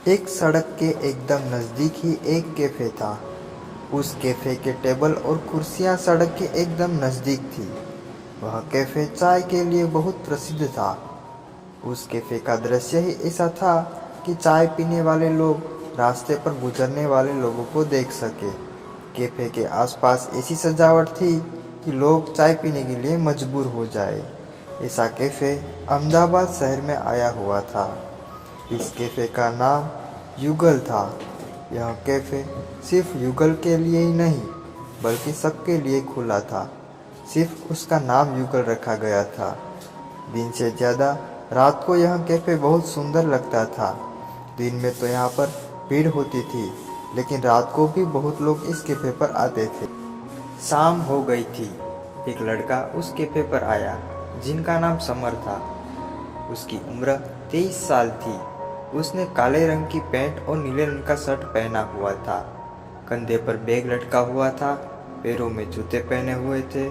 एक सड़क के एकदम नज़दीक ही एक कैफ़े था। उस कैफ़े के टेबल और कुर्सियाँ सड़क के एकदम नज़दीक थी। वह कैफ़े चाय के लिए बहुत प्रसिद्ध था। उस कैफ़े का दृश्य ही ऐसा था कि चाय पीने वाले लोग रास्ते पर गुजरने वाले लोगों को देख सके। कैफ़े के आसपास ऐसी सजावट थी कि लोग चाय पीने के लिए मजबूर हो जाए। ऐसा कैफ़े अहमदाबाद शहर में आया हुआ था। इस कैफ़े का नाम युगल था। यह कैफ़े सिर्फ युगल के लिए ही नहीं बल्कि सबके लिए खुला था। सिर्फ उसका नाम युगल रखा गया था। दिन से ज़्यादा रात को यह कैफ़े बहुत सुंदर लगता था। दिन में तो यहाँ पर भीड़ होती थी, लेकिन रात को भी बहुत लोग इस कैफ़े पर आते थे। शाम हो गई थी। एक लड़का उस कैफ़े पर आया जिनका नाम समर था। उसकी उम्र 23 साल थी। उसने काले रंग की पैंट और नीले रंग का शर्ट पहना हुआ था। कंधे पर बैग लटका हुआ था। पैरों में जूते पहने हुए थे।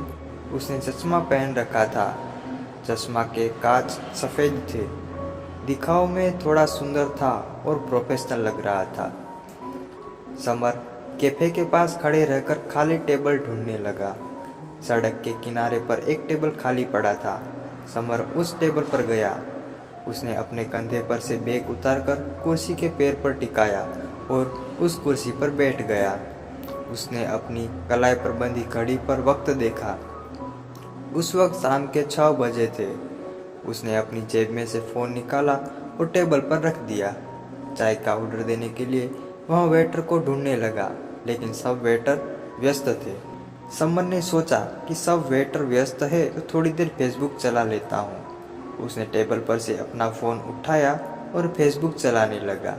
उसने चश्मा पहन रखा था। चश्मा के कांच सफ़ेद थे। दिखाव में थोड़ा सुंदर था और प्रोफेशनल लग रहा था। समर कैफ़े के पास खड़े रहकर खाली टेबल ढूंढने लगा। सड़क के किनारे पर एक टेबल खाली पड़ा था। समर उस टेबल पर गया। उसने अपने कंधे पर से बैग उतारकर कुर्सी के पैर पर टिकाया और उस कुर्सी पर बैठ गया। उसने अपनी कलाई पर बंधी घड़ी पर वक्त देखा। उस वक्त शाम के 6 बजे थे। उसने अपनी जेब में से फ़ोन निकाला और टेबल पर रख दिया। चाय का ऑर्डर देने के लिए वह वेटर को ढूंढने लगा, लेकिन सब वेटर व्यस्त थे। समर ने सोचा कि सब वेटर व्यस्त है तो थोड़ी देर फेसबुक चला लेता हूँ। उसने टेबल पर से अपना फ़ोन उठाया और फेसबुक चलाने लगा।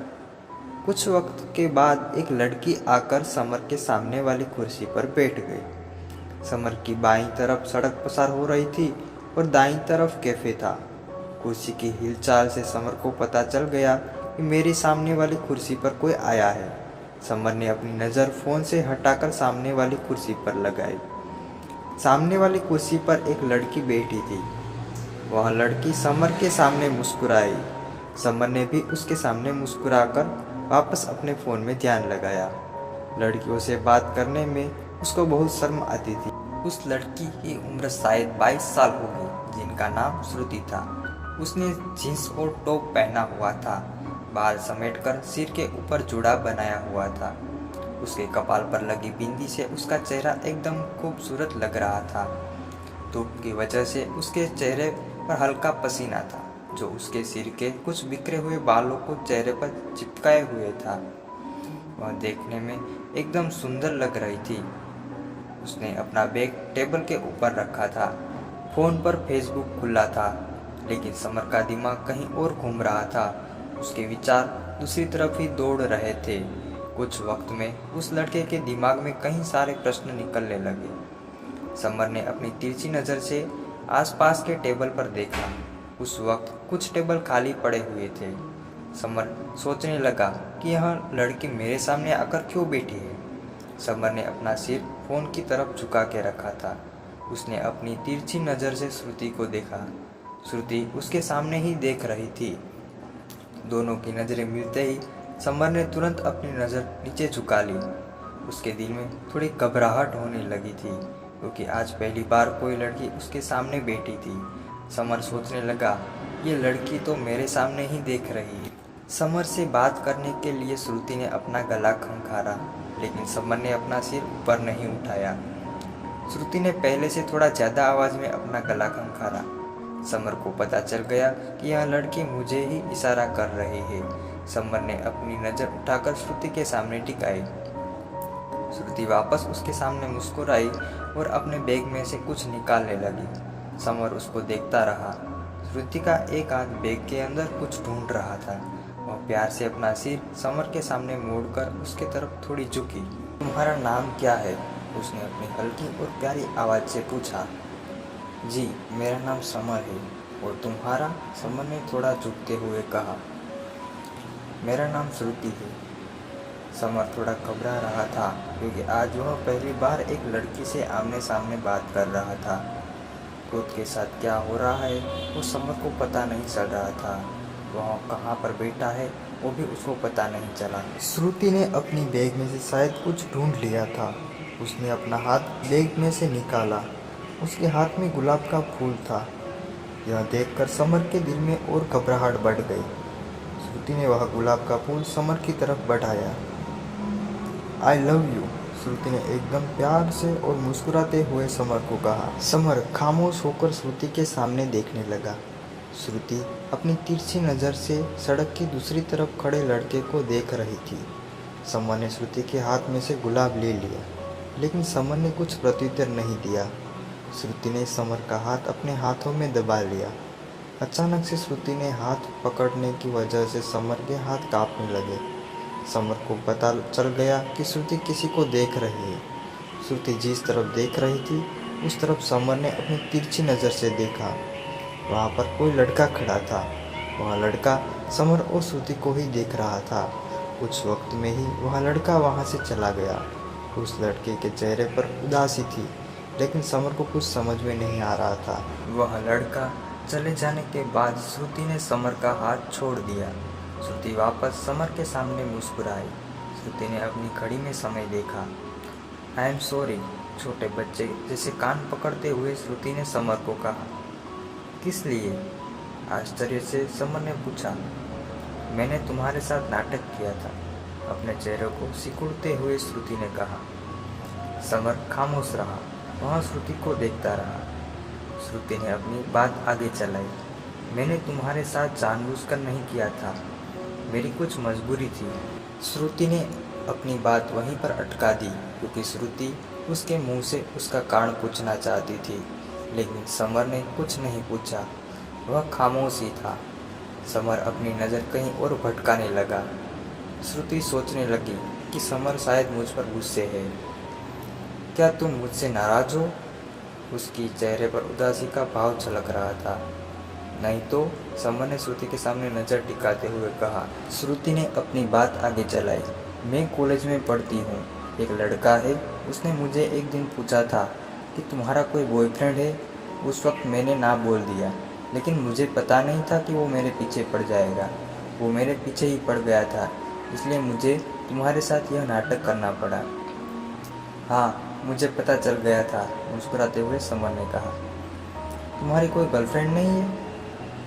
कुछ वक्त के बाद एक लड़की आकर समर के सामने वाली कुर्सी पर बैठ गई। समर की बाईं तरफ सड़क पसार हो रही थी और दाईं तरफ कैफ़े था। कुर्सी की हिलचाल से समर को पता चल गया कि मेरी सामने वाली कुर्सी पर कोई आया है। समर ने अपनी नज़र फ़ोन से हटाकर सामने वाली कुर्सी पर लगाई। सामने वाली कुर्सी पर एक लड़की बैठी थी। वह लड़की समर के सामने मुस्कुराई। समर ने भी उसके सामने मुस्कुराकर वापस अपने फ़ोन में ध्यान लगाया। लड़कियों से बात करने में उसको बहुत शर्म आती थी। उस लड़की की उम्र शायद 22 साल होगी, जिनका नाम श्रुति था। उसने जीन्स और टॉप पहना हुआ था। बाल समेटकर सिर के ऊपर जुड़ा बनाया हुआ था। उसके कपाल पर लगी बिंदी से उसका चेहरा एकदम खूबसूरत लग रहा था। धूप की वजह से उसके चेहरे पर हल्का पसीना था, जो उसके सिर के कुछ बिखरे हुए बालों को चेहरे पर चिपकाए हुए था। वह देखने में एकदम सुंदर लग रही थी। उसने अपना बैग टेबल के ऊपर रखा था। फ़ोन पर फेसबुक खुला था, लेकिन समर का दिमाग कहीं और घूम रहा था। उसके विचार दूसरी तरफ ही दौड़ रहे थे। कुछ वक्त में उस लड़के के दिमाग में कई सारे प्रश्न निकलने लगे। समर ने अपनी तिरछी नज़र से आसपास के टेबल पर देखा। उस वक्त कुछ टेबल खाली पड़े हुए थे। समर सोचने लगा कि यह लड़की मेरे सामने आकर क्यों बैठी है। समर ने अपना सिर फ़ोन की तरफ झुका के रखा था। उसने अपनी तिरछी नज़र से श्रुति को देखा। श्रुति उसके सामने ही देख रही थी। दोनों की नज़रें मिलते ही समर ने तुरंत अपनी नज़र नीचे झुका ली। उसके दिल में थोड़ी घबराहट होने लगी थी, क्योंकि आज पहली बार कोई लड़की उसके सामने बैठी थी। समर सोचने लगा, ये लड़की तो मेरे सामने ही देख रही है। समर से बात करने के लिए श्रुति ने अपना गला खंखारा, लेकिन समर ने अपना सिर ऊपर नहीं उठाया। श्रुति ने पहले से थोड़ा ज़्यादा आवाज़ में अपना गला खंखारा। समर को पता चल गया कि यह लड़की मुझे ही इशारा कर रही है। समर ने अपनी नज़र उठाकर श्रुति के सामने टिकाई। श्रुति वापस उसके सामने मुस्कुराई और अपने बैग में से कुछ निकालने लगी। समर उसको देखता रहा। श्रुति का एक हाथ बैग के अंदर कुछ ढूंढ रहा था। वह प्यार से अपना सिर समर के सामने मोड़कर उसके तरफ थोड़ी झुकी। तुम्हारा नाम क्या है? उसने अपनी हल्की और प्यारी आवाज़ से पूछा। जी, मेरा नाम समर है। और तुम्हारा? समर ने थोड़ा झुकते हुए कहा। मेरा नाम श्रुति है। समर थोड़ा घबरा रहा था, क्योंकि आज वह पहली बार एक लड़की से आमने सामने बात कर रहा था। खुद के साथ क्या हो रहा है वो समर को पता नहीं चल रहा था। वह कहाँ पर बैठा है वो भी उसको पता नहीं चला। श्रुति ने अपनी बैग में से शायद कुछ ढूंढ लिया था। उसने अपना हाथ बैग में से निकाला। उसके हाथ में गुलाब का फूल था। यह देखकर समर के दिल में और घबराहट बढ़ गई। श्रुति ने वह गुलाब का फूल समर की तरफ बढ़ाया। आई लव यू, श्रुति ने एकदम प्यार से और मुस्कुराते हुए समर को कहा। समर खामोश होकर श्रुति के सामने देखने लगा। श्रुति अपनी तिरछी नज़र से सड़क की दूसरी तरफ खड़े लड़के को देख रही थी। समर ने श्रुति के हाथ में से गुलाब ले लिया, लेकिन समर ने कुछ प्रत्युत्तर नहीं दिया। श्रुति ने समर का हाथ अपने हाथों में दबा लिया। अचानक से श्रुति ने हाथ पकड़ने की वजह से समर के हाथ कांपने लगे। समर को पता चल गया कि श्रुति किसी को देख रही है। श्रुति जिस तरफ देख रही थी उस तरफ समर ने अपनी तिरछी नज़र से देखा। वहाँ पर कोई लड़का खड़ा था। वह लड़का समर और श्रुति को ही देख रहा था। कुछ वक्त में ही वह लड़का वहाँ से चला गया। उस लड़के के चेहरे पर उदासी थी, लेकिन समर को कुछ समझ में नहीं आ रहा था। वह लड़का चले जाने के बाद श्रुति ने समर का हाथ छोड़ दिया। श्रुति वापस समर के सामने मुस्कुराई। श्रुति ने अपनी घड़ी में समय देखा। आई एम सॉरी, छोटे बच्चे जैसे कान पकड़ते हुए श्रुति ने समर को कहा। किस लिए? आश्चर्य से समर ने पूछा। मैंने तुम्हारे साथ नाटक किया था, अपने चेहरे को सिकुड़ते हुए श्रुति ने कहा। समर खामोश रहा, वहाँ श्रुति को देखता रहा। श्रुति ने अपनी बात आगे चलाई। मैंने तुम्हारे साथ जानबूझकर नहीं किया था, मेरी कुछ मजबूरी थी। श्रुति ने अपनी बात वहीं पर अटका दी, क्योंकि श्रुति उसके मुंह से उसका कारण पूछना चाहती थी, लेकिन समर ने कुछ नहीं पूछा। वह खामोश ही था। समर अपनी नज़र कहीं और भटकाने लगा। श्रुति सोचने लगी कि समर शायद मुझ पर गुस्से है। क्या तुम मुझसे नाराज हो? उसकी चेहरे पर उदासी का भाव झलक रहा था। नहीं तो, समर ने श्रुति के सामने नज़र टिकाते हुए कहा। श्रुति ने अपनी बात आगे चलाई। मैं कॉलेज में पढ़ती हूँ। एक लड़का है, उसने मुझे एक दिन पूछा था कि तुम्हारा कोई बॉयफ्रेंड है। उस वक्त मैंने ना बोल दिया, लेकिन मुझे पता नहीं था कि वो मेरे पीछे पड़ जाएगा। वो मेरे पीछे ही पड़ गया था, इसलिए मुझे तुम्हारे साथ यह नाटक करना पड़ा। हाँ, मुझे पता चल गया था, मुस्कुराते हुए समर ने कहा। तुम्हारी कोई गर्लफ्रेंड नहीं है?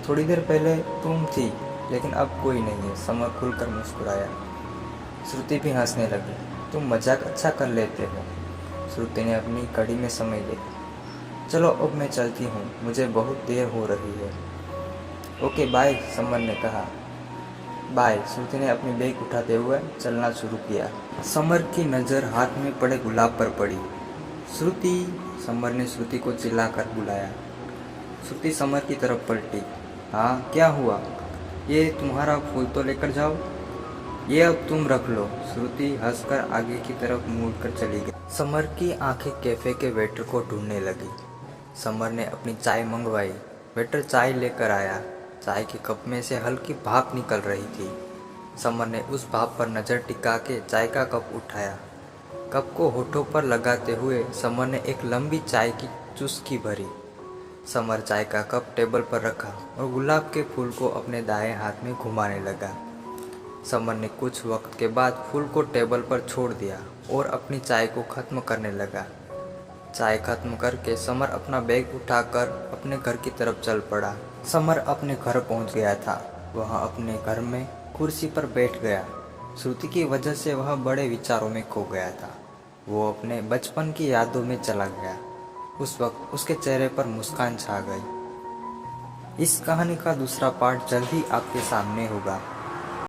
थोड़ी देर पहले तुम थी, लेकिन अब कोई नहीं है, समर खुलकर मुस्कुराया। श्रुति भी हंसने लगी। तुम मजाक अच्छा कर लेते हो। श्रुति ने अपनी घड़ी में समय देखा। चलो अब मैं चलती हूँ, मुझे बहुत देर हो रही है। ओके बाय, समर ने कहा। बाय, श्रुति ने अपनी बैग उठाते हुए चलना शुरू किया। समर की नज़र हाथ में पड़े गुलाब पर पड़ी। श्रुति, समर ने श्रुति को चिल्लाकर बुलाया। श्रुति समर की तरफ पलटी। हाँ, क्या हुआ? ये तुम्हारा फूल तो लेकर जाओ, ये अब तुम रख लो। श्रुति हंसकर आगे की तरफ मुड़कर चली गई। समर की आंखें कैफे के वेटर को ढूंढने लगी। समर ने अपनी चाय मंगवाई। वेटर चाय लेकर आया। चाय के कप में से हल्की भाप निकल रही थी। समर ने उस भाप पर नज़र टिका के चाय का कप उठाया। कप को होठों पर लगाते हुए समर ने एक लंबी चाय की चुस्की भरी। समर चाय का कप टेबल पर रखा और गुलाब के फूल को अपने दाएं हाथ में घुमाने लगा। समर ने कुछ वक्त के बाद फूल को टेबल पर छोड़ दिया और अपनी चाय को ख़त्म करने लगा। चाय खत्म करके समर अपना बैग उठाकर अपने घर की तरफ चल पड़ा। समर अपने घर पहुंच गया था। वह अपने घर में कुर्सी पर बैठ गया। श्रुति की वजह से वह बड़े विचारों में खो गया था। वो अपने बचपन की यादों में चला गया। उस वक्त उसके चेहरे पर मुस्कान छा गई। इस कहानी का दूसरा पार्ट जल्द ही आपके सामने होगा।